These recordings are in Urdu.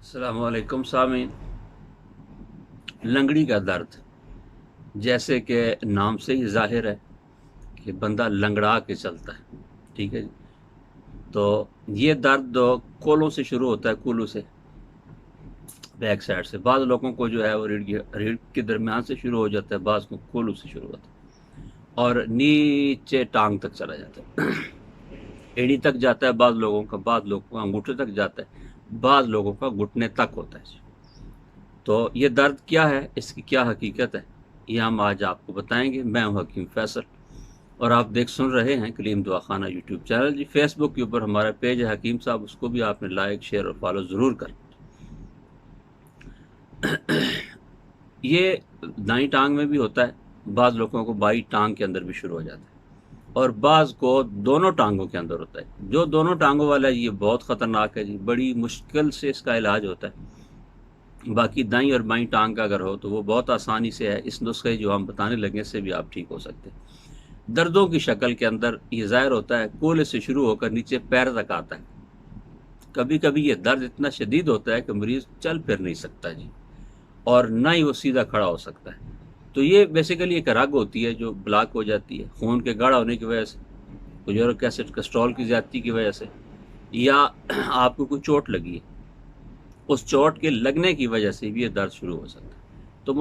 السلام علیکم سامعین۔ لنگڑی کا درد جیسے کہ نام سے ہی ظاہر ہے کہ بندہ لنگڑا کے چلتا ہے، ٹھیک ہے جی۔ تو یہ درد کولوں سے شروع ہوتا ہے، کولوں سے، بیک سائڈ سے۔ بعض لوگوں کو جو ہے وہ ریڑھ کے درمیان سے شروع ہو جاتا ہے، بعض کو کولوں سے شروع ہوتا ہے اور نیچے ٹانگ تک چلا جاتا ہے، ایڑی تک جاتا ہے بعض لوگوں کا، بعض لوگوں کا انگوٹھے تک جاتا ہے، بعض لوگوں کا گھٹنے تک ہوتا ہے۔ تو یہ درد کیا ہے، اس کی کیا حقیقت ہے، یہ ہم آج آپ کو بتائیں گے۔ میں ہوں حکیم فیصل اور آپ سن رہے ہیں کلیم دعا خانہ یوٹیوب چینل جی۔ فیس بک کے اوپر ہمارا پیج ہے حکیم صاحب، اس کو بھی آپ نے لائک، شیئر اور فالو ضرور کریں۔ یہ دائیں ٹانگ میں بھی ہوتا ہے، بعض لوگوں کو بائیں ٹانگ کے اندر بھی شروع ہو جاتا ہے اور بعض کو دونوں ٹانگوں کے اندر ہوتا ہے۔ جو دونوں ٹانگوں والا ہے یہ بہت خطرناک ہے جی، بڑی مشکل سے اس کا علاج ہوتا ہے۔ باقی دائیں اور بائیں ٹانگ کا اگر ہو تو وہ بہت آسانی سے ہے، اس نسخے جو ہم بتانے لگے سے بھی آپ ٹھیک ہو سکتے ہیں۔ دردوں کی شکل کے اندر یہ ظاہر ہوتا ہے، کولے سے شروع ہو کر نیچے پیر تک آتا ہے۔ کبھی کبھی یہ درد اتنا شدید ہوتا ہے کہ مریض چل پھر نہیں سکتا جی، اور نہ ہی وہ سیدھا کھڑا ہو سکتا ہے۔ تو یہ بیسیکلی ایک رگ ہوتی ہے جو بلاک ہو جاتی ہے، خون کے گاڑھا ہونے کی وجہ سے، یورک ایسڈ کیسٹرول کی زیادتی کی وجہ سے، یا آپ کو کوئی چوٹ لگی ہے، اس چوٹ کے لگنے کی وجہ سے بھی یہ درد شروع ہو سکتا ہے۔ تو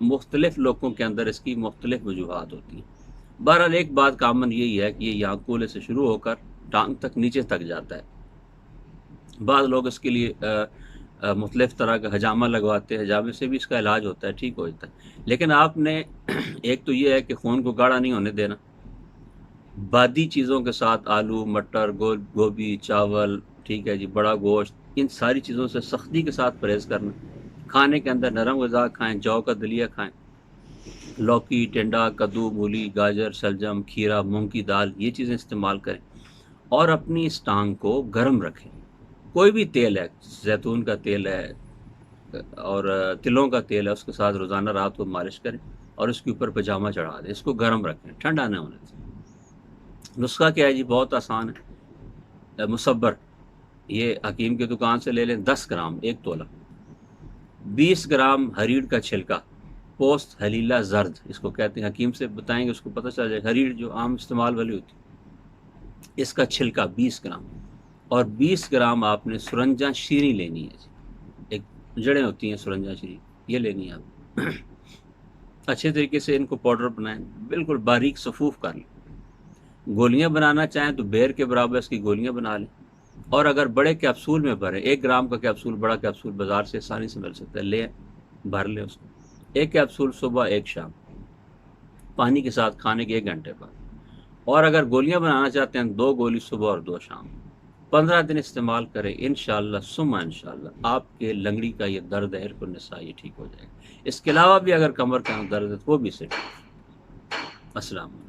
مختلف لوگوں کے اندر اس کی مختلف وجوہات ہوتی ہیں۔ بہرحال ایک بات کامن یہی ہے کہ یہ یہاں کولے سے شروع ہو کر ٹانگ تک نیچے تک جاتا ہے۔ بعض لوگ اس کے لیے مختلف طرح کا حجامہ لگواتے ہیں، حجامے سے بھی اس کا علاج ہوتا ہے، ٹھیک ہو جاتا ہے۔ لیکن آپ نے ایک تو یہ ہے کہ خون کو گاڑھا نہیں ہونے دینا، بادی چیزوں کے ساتھ آلو، مٹر، گوبھی، چاول، ٹھیک ہے جی، بڑا گوشت، ان ساری چیزوں سے سختی کے ساتھ پرہیز کرنا۔ کھانے کے اندر نرم غذا کھائیں، جو کا دلیہ کھائیں، لوکی، ٹنڈا، کدو، مولی، گاجر، شلجم، کھیرا، مونگ کی دال، یہ چیزیں استعمال کریں اور اپنی اس ٹانگ کو گرم رکھیں۔ کوئی بھی تیل ہے، زیتون کا تیل ہے اور تلوں کا تیل ہے، اس کے ساتھ روزانہ رات کو مالش کریں اور اس کے اوپر پجامہ چڑھا دیں، اس کو گرم رکھیں، ٹھنڈا نہ ہونے دیں۔ نسخہ کیا ہے جی، بہت آسان ہے۔ مصبر، یہ حکیم کی دکان سے لے لیں، 10 گرام، 1 تولہ۔ 20 گرام ہریڑ کا چھلکا، پوست حلیلہ زرد اس کو کہتے ہیں، حکیم سے بتائیں گے اس کو پتہ چل جائے۔ ہریڑ جو عام استعمال والی ہوتی ہے، اس کا چھلکا 20 گرام، اور 20 گرام آپ نے سرنجاں شیریں لینی ہے جی، ایک جڑیں ہوتی ہیں سرنجاں شیریں، یہ لینی ہے آپ۔ اچھے طریقے سے ان کو پاؤڈر بنائیں، بالکل باریک صفوف کر لیں۔ گولیاں بنانا چاہیں تو بیر کے برابر اس کی گولیاں بنا لیں، اور اگر بڑے کیپسول میں بھریں، 1 گرام کا کیپسول، بڑا کیپسول بازار سے آسانی سے مل سکتا ہے، لیں، بھر لیں اس کو، 1 کیپسول صبح 1 شام، پانی کے ساتھ کھانے کے 1 گھنٹے بعد۔ اور اگر گولیاں بنانا چاہتے ہیں، 2 گولی صبح اور 2 شام، 15 دن استعمال کریں، انشاءاللہ ثم انشاءاللہ آپ کے لنگڑی کا یہ درد ہے، عرق النساء، یہ ٹھیک ہو جائے گا۔ اس کے علاوہ بھی اگر کمر کا درد ہے تو وہ بھی سے ٹھیک۔ السلام علیکم۔